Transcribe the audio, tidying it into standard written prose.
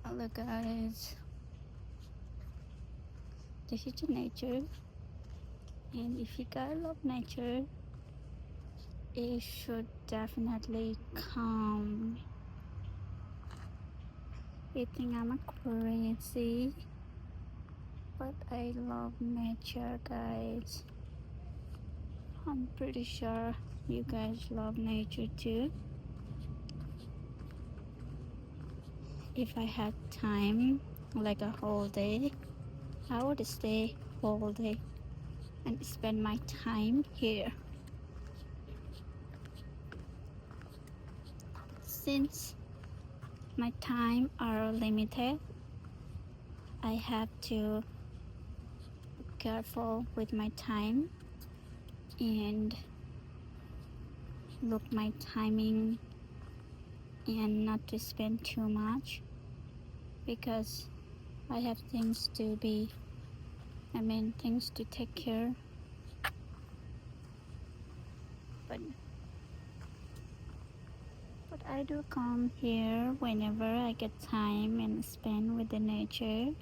Hello guys, this is the nature, and if you guys love nature, it should definitely come. You think I'm a crazy, but I love nature, guys. I'm pretty sure you guys love nature too. If I had time, like a whole day, I would stay whole day and spend my time here. Since my time are limited, I have to be careful with my time and look my timing and not to spend too much because I have things to take care. But I do come here whenever I get time and spend with the nature.